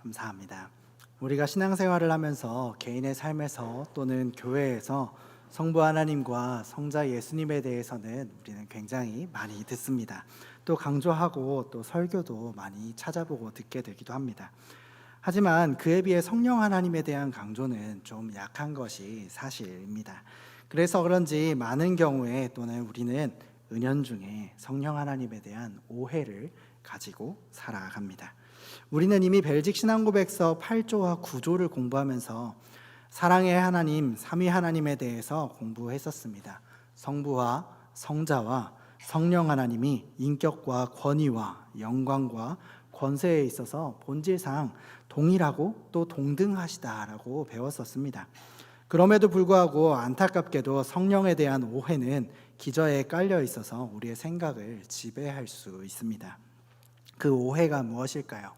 감사합니다. 우리가 신앙생활을 하면서 개인의 삶에서 또는 교회에서 성부 하나님과 성자 예수님에 대해서는 우리는 굉장히 많이 듣습니다. 또 강조하고 또 설교도 많이 찾아보고 듣게 되기도 합니다. 하지만 그에 비해 성령 하나님에 대한 강조는 좀 약한 것이 사실입니다. 그래서 그런지 많은 경우에 또는 우리는 은연중에 성령 하나님에 대한 오해를 가지고 살아갑니다. 우리는 이미 벨직 신앙고백서 8조와 9조를 공부하면서 사랑의 하나님, 삼위 하나님에 대해서 공부했었습니다. 성부와 성자와 성령 하나님이 인격과 권위와 영광과 권세에 있어서 본질상 동일하고 또 동등하시다라고 배웠었습니다. 그럼에도 불구하고 안타깝게도 성령에 대한 오해는 기저에 깔려 있어서 우리의 생각을 지배할 수 있습니다. 그 오해가 무엇일까요?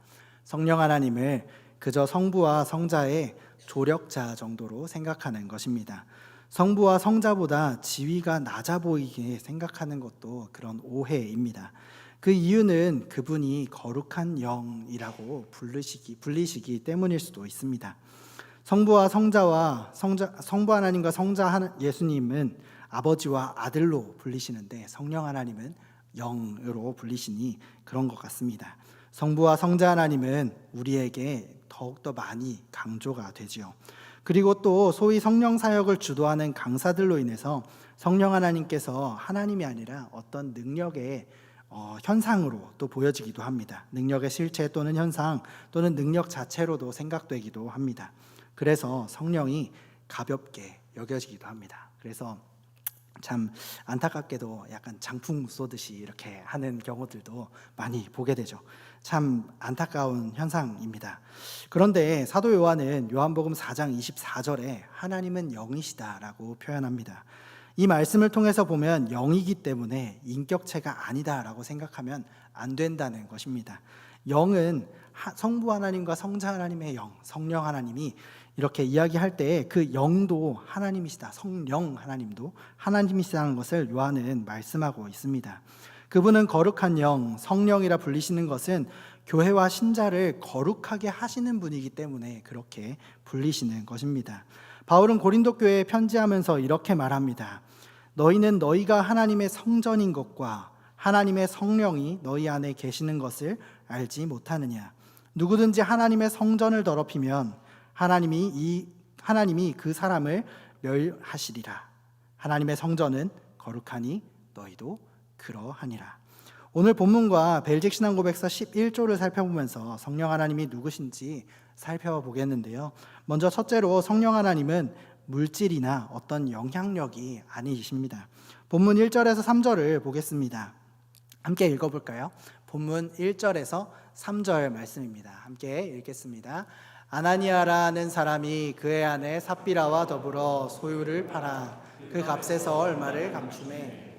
성령 하나님을 그저 성부와 성자의 조력자 정도로 생각하는 것입니다. 성부와 성자보다 지위가 낮아 보이게 생각하는 것도 그런 오해입니다. 그 이유는 그분이 거룩한 영이라고 불리시기 때문일 수도 있습니다. 성부 하나님과 성자 예수님은 아버지와 아들로 불리시는데 성령 하나님은 영으로 불리시니 그런 것 같습니다. 성부와 성자 하나님은 우리에게 더욱더 많이 강조가 되지요. 그리고 또 소위 성령 사역을 주도하는 강사들로 인해서 성령 하나님께서 하나님이 아니라 어떤 능력의 현상으로 또 보여지기도 합니다. 능력의 실체 또는 현상 또는 능력 자체로도 생각되기도 합니다. 그래서 성령이 가볍게 여겨지기도 합니다. 그래서 참 안타깝게도 약간 장풍 쏘듯이 이렇게 하는 경우들도 많이 보게 되죠. 참 안타까운 현상입니다. 그런데 사도 요한은 요한복음 4장 24절에 하나님은 영이시다라고 표현합니다. 이 말씀을 통해서 보면 영이기 때문에 인격체가 아니다라고 생각하면 안 된다는 것입니다. 영은 성부 하나님과 성자 하나님의 영, 성령 하나님이 이렇게 이야기할 때 그 영도 하나님이시다, 성령 하나님도 하나님이시다는 것을 요한은 말씀하고 있습니다. 그분은 거룩한 영, 성령이라 불리시는 것은 교회와 신자를 거룩하게 하시는 분이기 때문에 그렇게 불리시는 것입니다. 바울은 고린도 교회에 편지하면서 이렇게 말합니다. 너희는 너희가 하나님의 성전인 것과 하나님의 성령이 너희 안에 계시는 것을 알지 못하느냐. 누구든지 하나님의 성전을 더럽히면 하나님이 그 사람을 멸하시리라. 하나님의 성전은 거룩하니 너희도 그러하니라. 오늘 본문과 벨직 신앙고백서 11조를 살펴보면서 성령 하나님이 누구신지 살펴보겠는데요. 먼저 첫째로 성령 하나님은 물질이나 어떤 영향력이 아니십니다. 본문 1절에서 3절을 보겠습니다. 함께 읽어볼까요? 본문 1절에서 3절 말씀입니다. 함께 읽겠습니다. 아나니아라는 사람이 그의 아내 삽비라와 더불어 소유를 팔아 그 값에서 얼마를 감추매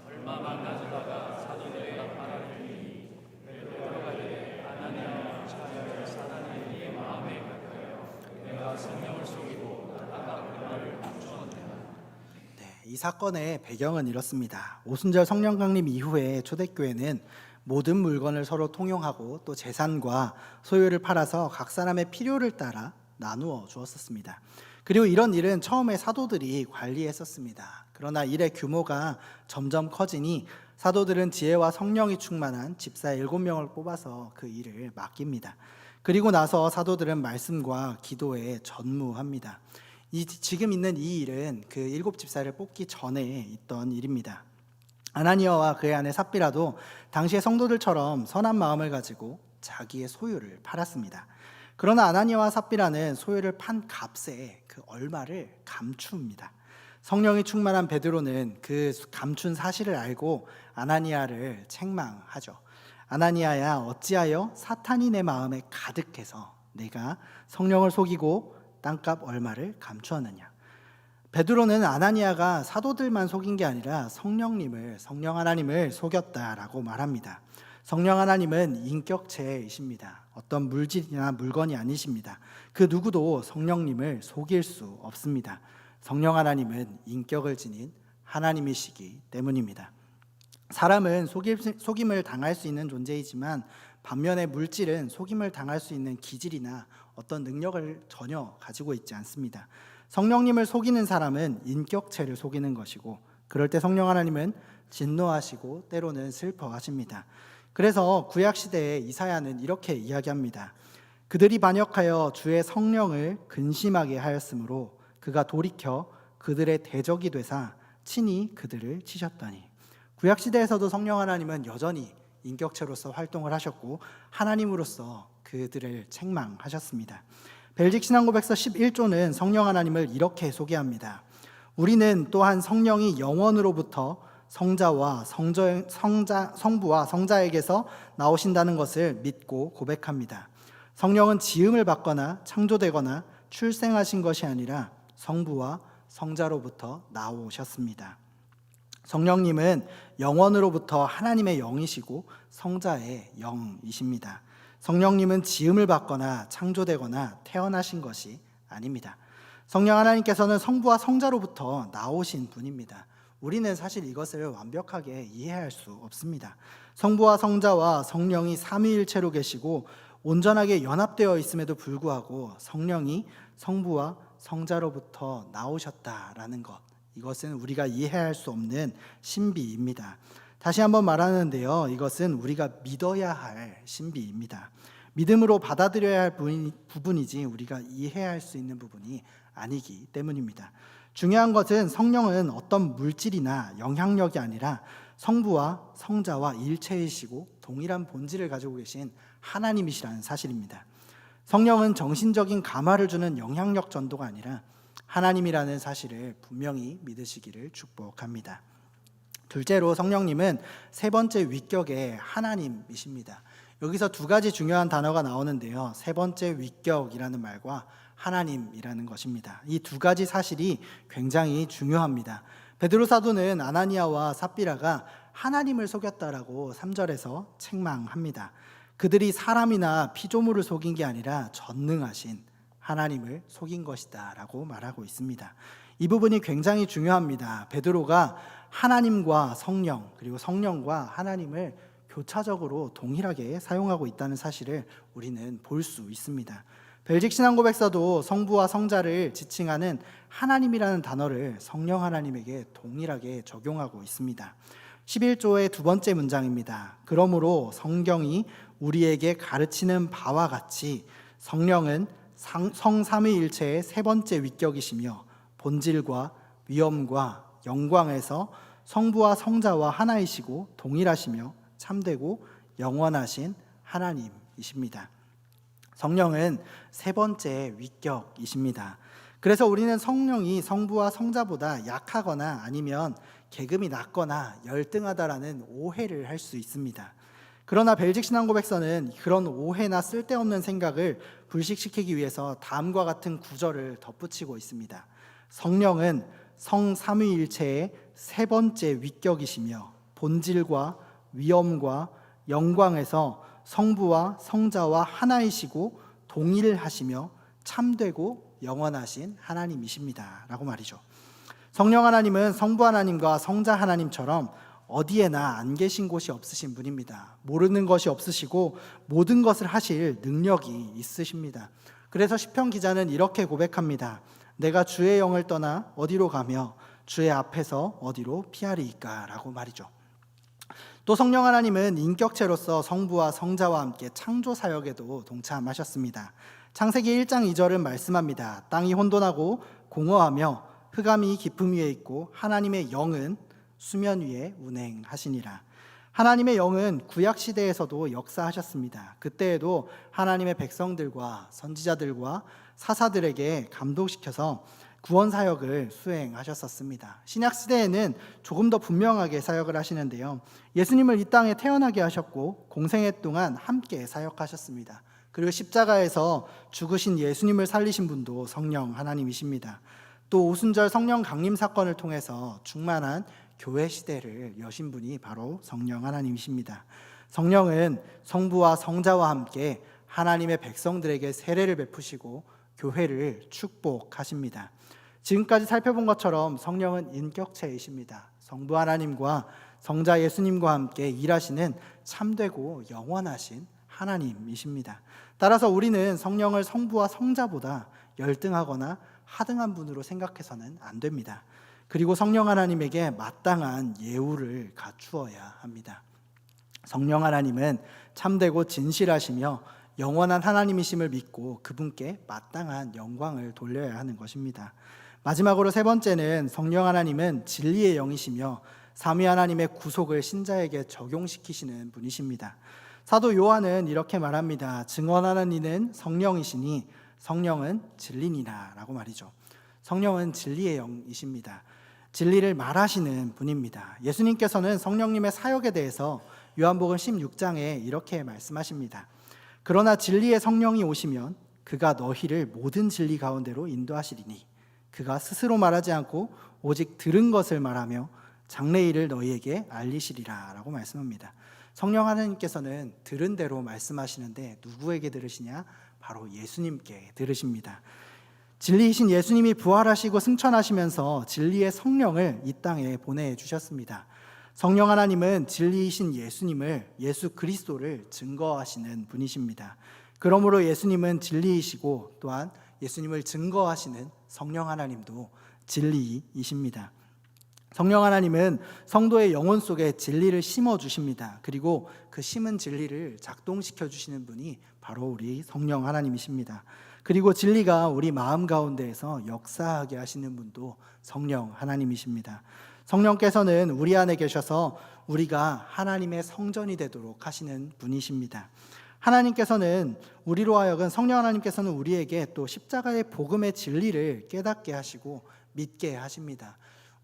얼마만 가져다가 사도들에게 팔았더니 들어가되 아나니아와 사단의 마음에 가까여 내가 성령을 속이고 다가 그날을 감추었느냐. 이 사건의 배경은 이렇습니다. 오순절 성령 강림 이후에 초대교회는 모든 물건을 서로 통용하고 또 재산과 소유를 팔아서 각 사람의 필요를 따라 나누어 주었었습니다. 그리고 이런 일은 처음에 사도들이 관리했었습니다. 그러나 일의 규모가 점점 커지니 사도들은 지혜와 성령이 충만한 집사 7명을 뽑아서 그 일을 맡깁니다. 그리고 나서 사도들은 말씀과 기도에 전무합니다. 지금 있는 이 일은 그 7집사를 뽑기 전에 있던 일입니다. 아나니아와 그의 아내 삽비라도 당시의 성도들처럼 선한 마음을 가지고 자기의 소유를 팔았습니다. 그러나 아나니아와 삽비라는 소유를 판 값에 그 얼마를 감춥니다. 성령이 충만한 베드로는 그 감춘 사실을 알고 아나니아를 책망하죠. 아나니아야, 어찌하여 사탄이 내 마음에 가득해서 내가 성령을 속이고 땅값 얼마를 감추었느냐. 베드로는 아나니아가 사도들만 속인 게 아니라 성령 하나님을 속였다라고 말합니다. 성령 하나님은 인격체이십니다. 어떤 물질이나 물건이 아니십니다. 그 누구도 성령님을 속일 수 없습니다. 성령 하나님은 인격을 지닌 하나님이시기 때문입니다. 사람은 속임을 당할 수 있는 존재이지만 반면에 물질은 속임을 당할 수 있는 기질이나 어떤 능력을 전혀 가지고 있지 않습니다. 성령님을 속이는 사람은 인격체를 속이는 것이고, 그럴 때 성령 하나님은 진노하시고 때로는 슬퍼하십니다. 그래서 구약 시대에 이사야는 이렇게 이야기합니다. 그들이 반역하여 주의 성령을 근심하게 하였으므로 그가 돌이켜 그들의 대적이 되사 친히 그들을 치셨더니. 구약 시대에서도 성령 하나님은 여전히 인격체로서 활동을 하셨고 하나님으로서 그들을 책망하셨습니다. 벨직 신앙고백서 11조는 성령 하나님을 이렇게 소개합니다. 우리는 또한 성령이 영원으로부터 성부와 성자에게서 나오신다는 것을 믿고 고백합니다. 성령은 지음을 받거나 창조되거나 출생하신 것이 아니라 성부와 성자로부터 나오셨습니다. 성령님은 영원으로부터 하나님의 영이시고 성자의 영이십니다. 성령님은 지음을 받거나 창조되거나 태어나신 것이 아닙니다. 성령 하나님께서는 성부와 성자로부터 나오신 분입니다. 우리는 사실 이것을 완벽하게 이해할 수 없습니다. 성부와 성자와 성령이 삼위일체로 계시고 온전하게 연합되어 있음에도 불구하고 성령이 성부와 성자로부터 나오셨다라는 것, 이것은 우리가 이해할 수 없는 신비입니다. 다시 한번 말하는데요, 이것은 우리가 믿어야 할 신비입니다. 믿음으로 받아들여야 할 부분이지 우리가 이해할 수 있는 부분이 아니기 때문입니다. 중요한 것은 성령은 어떤 물질이나 영향력이 아니라 성부와 성자와 일체이시고 동일한 본질을 가지고 계신 하나님이시라는 사실입니다. 성령은 정신적인 감화를 주는 영향력 전도가 아니라 하나님이라는 사실을 분명히 믿으시기를 축복합니다. 둘째로 성령님은 세 번째 위격의 하나님이십니다. 여기서 두 가지 중요한 단어가 나오는데요, 세 번째 위격이라는 말과 하나님이라는 것입니다. 이 두 가지 사실이 굉장히 중요합니다. 베드로 사도는 아나니아와 삽비라가 하나님을 속였다라고 3절에서 책망합니다. 그들이 사람이나 피조물을 속인 게 아니라 전능하신 하나님을 속인 것이다 라고 말하고 있습니다. 이 부분이 굉장히 중요합니다. 베드로가 하나님과 성령, 그리고 성령과 하나님을 교차적으로 동일하게 사용하고 있다는 사실을 우리는 볼 수 있습니다. 벨직 신앙고백서도 성부와 성자를 지칭하는 하나님이라는 단어를 성령 하나님에게 동일하게 적용하고 있습니다. 11조의 두 번째 문장입니다. 그러므로 성경이 우리에게 가르치는 바와 같이 성령은 성삼위일체의 세 번째 위격이시며 본질과 위엄과 영광에서 성부와 성자와 하나이시고 동일하시며 참되고 영원하신 하나님이십니다. 성령은 세 번째 위격이십니다. 그래서 우리는 성령이 성부와 성자보다 약하거나 아니면 계급이 낮거나 열등하다라는 오해를 할 수 있습니다. 그러나 벨직 신앙고백서는 그런 오해나 쓸데없는 생각을 불식시키기 위해서 다음과 같은 구절을 덧붙이고 있습니다. 성령은 성삼위일체의 세 번째 위격이시며 본질과 위엄과 영광에서 성부와 성자와 하나이시고 동일하시며 참되고 영원하신 하나님이십니다 라고 말이죠. 성령 하나님은 성부 하나님과 성자 하나님처럼 어디에나 안 계신 곳이 없으신 분입니다. 모르는 것이 없으시고 모든 것을 하실 능력이 있으십니다. 그래서 시편 기자는 이렇게 고백합니다. 내가 주의 영을 떠나 어디로 가며 주의 앞에서 어디로 피하리이까 라고 말이죠. 또 성령 하나님은 인격체로서 성부와 성자와 함께 창조 사역에도 동참하셨습니다. 창세기 1장 2절은 말씀합니다. 땅이 혼돈하고 공허하며 흑암이 깊음 위에 있고 하나님의 영은 수면 위에 운행하시니라. 하나님의 영은 구약 시대에서도 역사하셨습니다. 그때에도 하나님의 백성들과 선지자들과 사사들에게 감동시켜서 구원 사역을 수행하셨었습니다. 신약 시대에는 조금 더 분명하게 사역을 하시는데요, 예수님을 이 땅에 태어나게 하셨고 공생애 동안 함께 사역하셨습니다. 그리고 십자가에서 죽으신 예수님을 살리신 분도 성령 하나님이십니다. 또 오순절 성령 강림 사건을 통해서 충만한 교회 시대를 여신 분이 바로 성령 하나님이십니다. 성령은 성부와 성자와 함께 하나님의 백성들에게 세례를 베푸시고 교회를 축복하십니다. 지금까지 살펴본 것처럼 성령은 인격체이십니다. 성부 하나님과 성자 예수님과 함께 일하시는 참되고 영원하신 하나님이십니다. 따라서 우리는 성령을 성부와 성자보다 열등하거나 하등한 분으로 생각해서는 안 됩니다. 그리고 성령 하나님에게 마땅한 예우를 갖추어야 합니다. 성령 하나님은 참되고 진실하시며 영원한 하나님이심을 믿고 그분께 마땅한 영광을 돌려야 하는 것입니다. 마지막으로 세 번째는 성령 하나님은 진리의 영이시며 삼위 하나님의 구속을 신자에게 적용시키시는 분이십니다. 사도 요한은 이렇게 말합니다. 증언하는 이는 성령이시니 성령은 진리니라 라고 말이죠. 성령은 진리의 영이십니다. 진리를 말하시는 분입니다. 예수님께서는 성령님의 사역에 대해서 요한복음 16장에 이렇게 말씀하십니다. 그러나 진리의 성령이 오시면 그가 너희를 모든 진리 가운데로 인도하시리니 그가 스스로 말하지 않고 오직 들은 것을 말하며 장래일을 너희에게 알리시리라 라고 말씀합니다. 성령 하나님께서는 들은 대로 말씀하시는데 누구에게 들으시냐? 바로 예수님께 들으십니다. 진리이신 예수님이 부활하시고 승천하시면서 진리의 성령을 이 땅에 보내주셨습니다. 성령 하나님은 진리이신 예수님을, 예수 그리스도를 증거하시는 분이십니다. 그러므로 예수님은 진리이시고 또한 예수님을 증거하시는 성령 하나님도 진리이십니다. 성령 하나님은 성도의 영혼 속에 진리를 심어주십니다. 그리고 그 심은 진리를 작동시켜 주시는 분이 바로 우리 성령 하나님이십니다. 그리고 진리가 우리 마음 가운데에서 역사하게 하시는 분도 성령 하나님이십니다. 성령께서는 우리 안에 계셔서 우리가 하나님의 성전이 되도록 하시는 분이십니다. 하나님께서는 우리로 하여금 성령 하나님께서는 우리에게 또 십자가의 복음의 진리를 깨닫게 하시고 믿게 하십니다.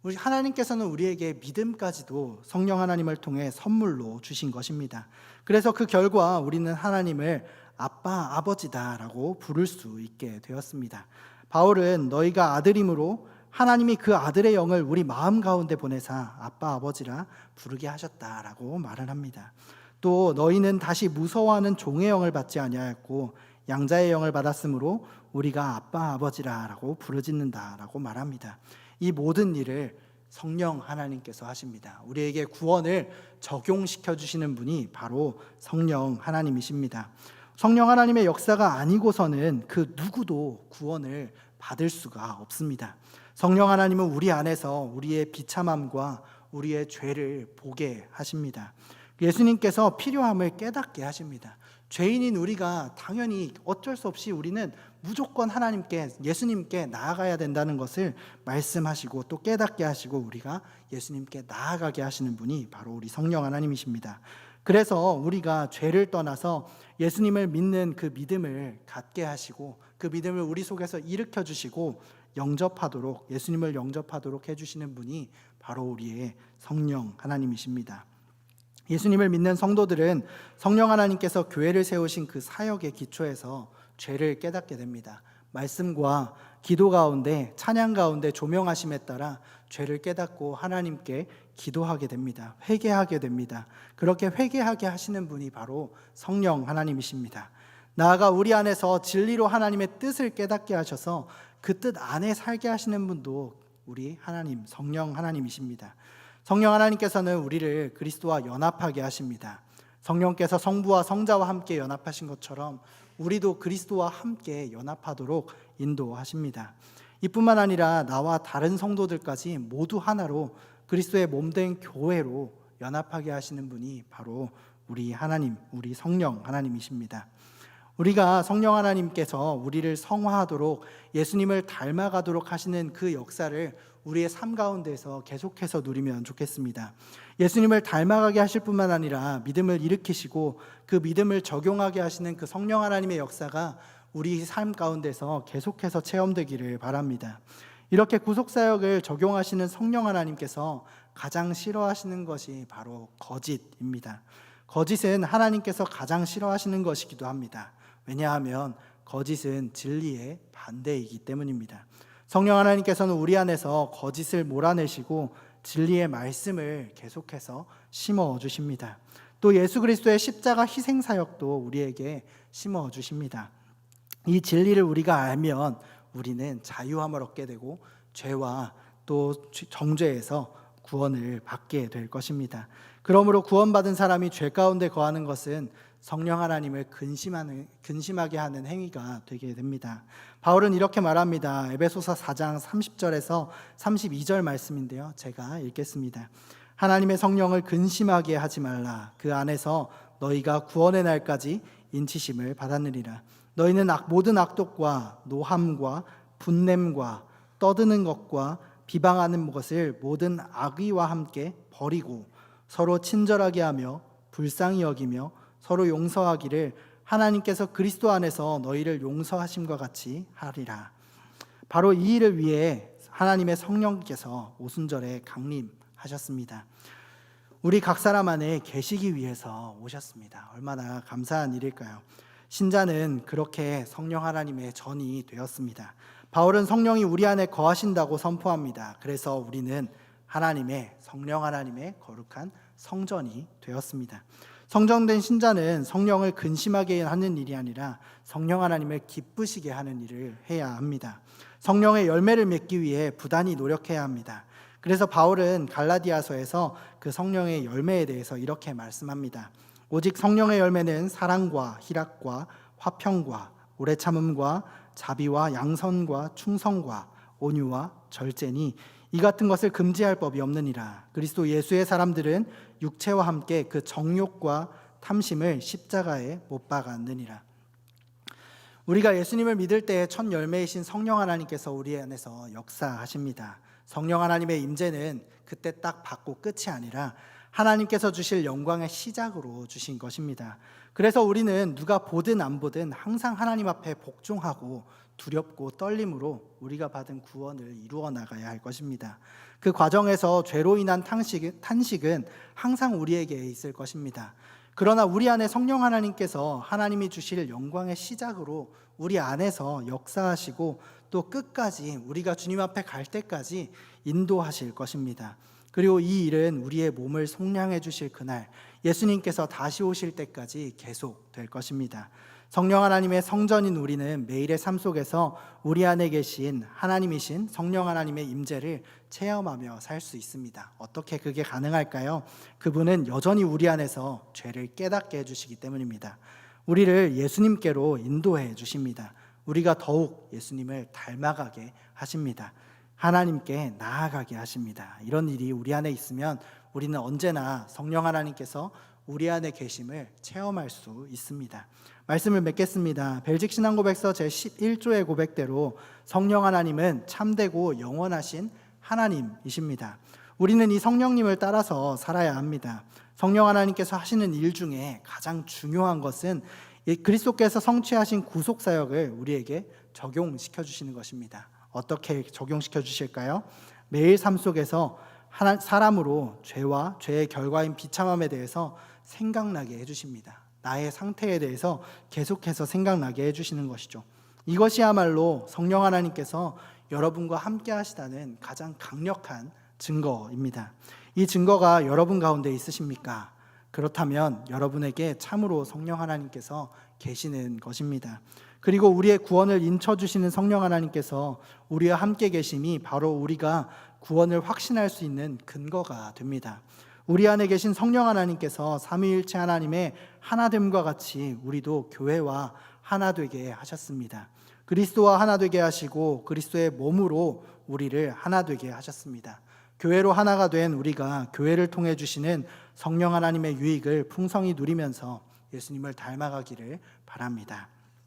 우리 하나님께서는 우리에게 믿음까지도 성령 하나님을 통해 선물로 주신 것입니다. 그래서 그 결과 우리는 하나님을 아빠, 아버지다라고 부를 수 있게 되었습니다. 바울은 너희가 아들임으로 하나님이 그 아들의 영을 우리 마음 가운데 보내사 아빠, 아버지라 부르게 하셨다라고 말을 합니다. 또 너희는 다시 무서워하는 종의 영을 받지 아니하였고 양자의 영을 받았으므로 우리가 아빠, 아버지라라고 부르짖는다라고 말합니다. 이 모든 일을 성령 하나님께서 하십니다. 우리에게 구원을 적용시켜 주시는 분이 바로 성령 하나님이십니다. 성령 하나님의 역사가 아니고서는 그 누구도 구원을 받을 수가 없습니다. 성령 하나님은 우리 안에서 우리의 비참함과 우리의 죄를 보게 하십니다. 예수님께서 필요함을 깨닫게 하십니다. 죄인인 우리가 당연히 어쩔 수 없이 우리는 무조건 하나님께, 예수님께 나아가야 된다는 것을 말씀하시고 또 깨닫게 하시고 우리가 예수님께 나아가게 하시는 분이 바로 우리 성령 하나님이십니다. 그래서 우리가 죄를 떠나서 예수님을 믿는 그 믿음을 갖게 하시고 그 믿음을 우리 속에서 일으켜 주시고 영접하도록, 예수님을 영접하도록 해주시는 분이 바로 우리의 성령 하나님이십니다. 예수님을 믿는 성도들은 성령 하나님께서 교회를 세우신 그 사역의 기초에서 죄를 깨닫게 됩니다. 말씀과 기도 가운데, 찬양 가운데 조명하심에 따라 죄를 깨닫고 하나님께 기도하게 됩니다. 회개하게 됩니다. 그렇게 회개하게 하시는 분이 바로 성령 하나님이십니다. 나아가 우리 안에서 진리로 하나님의 뜻을 깨닫게 하셔서 그 뜻 안에 살게 하시는 분도 우리 하나님, 성령 하나님이십니다. 성령 하나님께서는 우리를 그리스도와 연합하게 하십니다. 성령께서 성부와 성자와 함께 연합하신 것처럼 우리도 그리스도와 함께 연합하도록 인도하십니다. 이뿐만 아니라 나와 다른 성도들까지 모두 하나로 그리스도의 몸된 교회로 연합하게 하시는 분이 바로 우리 하나님, 우리 성령 하나님이십니다. 우리가 성령 하나님께서 우리를 성화하도록 예수님을 닮아가도록 하시는 그 역사를 우리의 삶 가운데서 계속해서 누리면 좋겠습니다. 예수님을 닮아가게 하실 뿐만 아니라 믿음을 일으키시고 그 믿음을 적용하게 하시는 그 성령 하나님의 역사가 우리 삶 가운데서 계속해서 체험되기를 바랍니다. 이렇게 구속사역을 적용하시는 성령 하나님께서 가장 싫어하시는 것이 바로 거짓입니다. 거짓은 하나님께서 가장 싫어하시는 것이기도 합니다. 왜냐하면 거짓은 진리의 반대이기 때문입니다. 성령 하나님께서는 우리 안에서 거짓을 몰아내시고 진리의 말씀을 계속해서 심어주십니다. 또 예수 그리스도의 십자가 희생사역도 우리에게 심어주십니다. 이 진리를 우리가 알면 우리는 자유함을 얻게 되고 죄와 또 정죄에서 구원을 받게 될 것입니다. 그러므로 구원받은 사람이 죄 가운데 거하는 것은 성령 하나님을 근심하게 하는 행위가 되게 됩니다. 바울은 이렇게 말합니다. 에베소서 4장 30절에서 32절 말씀인데요. 제가 읽겠습니다. 하나님의 성령을 근심하게 하지 말라. 그 안에서 너희가 구원의 날까지 인치심을 받았느니라. 너희는 모든 악독과 노함과 분냄과 떠드는 것과 비방하는 것을 모든 악의와 함께 버리고 서로 친절하게 하며 불쌍히 여기며 서로 용서하기를 하나님께서 그리스도 안에서 너희를 용서하심과 같이 하리라. 바로 이 일을 위해 하나님의 성령께서 오순절에 강림하셨습니다. 우리 각 사람 안에 계시기 위해서 오셨습니다. 얼마나 감사한 일일까요? 신자는 그렇게 성령 하나님의 전이 되었습니다. 바울은 성령이 우리 안에 거하신다고 선포합니다. 그래서 우리는 성령 하나님의 거룩한 성전이 되었습니다. 성전된 신자는 성령을 근심하게 하는 일이 아니라 성령 하나님을 기쁘시게 하는 일을 해야 합니다. 성령의 열매를 맺기 위해 부단히 노력해야 합니다. 그래서 바울은 갈라디아서에서 그 성령의 열매에 대해서 이렇게 말씀합니다. 오직 성령의 열매는 사랑과 희락과 화평과 오래 참음과 자비와 양선과 충성과 온유와 절제니 이 같은 것을 금지할 법이 없느니라. 그리스도 예수의 사람들은 육체와 함께 그 정욕과 탐심을 십자가에 못 박았느니라. 우리가 예수님을 믿을 때의 첫 열매이신 성령 하나님께서 우리 안에서 역사하십니다. 성령 하나님의 임재는 그때 딱 받고 끝이 아니라 하나님께서 주실 영광의 시작으로 주신 것입니다. 그래서 우리는 누가 보든 안 보든 항상 하나님 앞에 복종하고 두렵고 떨림으로 우리가 받은 구원을 이루어 나가야 할 것입니다. 그 과정에서 죄로 인한 탄식은 항상 우리에게 있을 것입니다. 그러나 우리 안에 성령 하나님께서 하나님이 주실 영광의 시작으로 우리 안에서 역사하시고 또 끝까지 우리가 주님 앞에 갈 때까지 인도하실 것입니다. 그리고 이 일은 우리의 몸을 속량해 주실 그날 예수님께서 다시 오실 때까지 계속될 것입니다. 성령 하나님의 성전인 우리는 매일의 삶 속에서 우리 안에 계신 하나님이신 성령 하나님의 임재를 체험하며 살 수 있습니다. 어떻게 그게 가능할까요? 그분은 여전히 우리 안에서 죄를 깨닫게 해주시기 때문입니다. 우리를 예수님께로 인도해 주십니다. 우리가 더욱 예수님을 닮아가게 하십니다. 하나님께 나아가게 하십니다. 이런 일이 우리 안에 있으면 우리는 언제나 성령 하나님께서 우리 안에 계심을 체험할 수 있습니다. 말씀을 맺겠습니다. 벨직 신앙고백서 제11조의 고백대로 성령 하나님은 참되고 영원하신 하나님이십니다. 우리는 이 성령님을 따라서 살아야 합니다. 성령 하나님께서 하시는 일 중에 가장 중요한 것은 그리스도께서 성취하신 구속사역을 우리에게 적용시켜 주시는 것입니다. 어떻게 적용시켜 주실까요? 매일 삶 속에서 사람으로 죄와 죄의 결과인 비참함에 대해서 생각나게 해주십니다. 나의 상태에 대해서 계속해서 생각나게 해주시는 것이죠. 이것이야말로 성령 하나님께서 여러분과 함께 하시다는 가장 강력한 증거입니다. 이 증거가 여러분 가운데 있으십니까? 그렇다면 여러분에게 참으로 성령 하나님께서 계시는 것입니다. 그리고 우리의 구원을 인쳐주시는 성령 하나님께서 우리와 함께 계심이 바로 우리가 구원을 확신할 수 있는 근거가 됩니다. 우리 안에 계신 성령 하나님께서 삼위일체 하나님의 하나됨과 같이 우리도 교회와 하나 되게 하셨습니다. 그리스도와 하나 되게 하시고 그리스도의 몸으로 우리를 하나 되게 하셨습니다. 교회로 하나가 된 우리가 교회를 통해 주시는 성령 하나님의 유익을 풍성히 누리면서 예수님을 닮아가기를 바랍니다.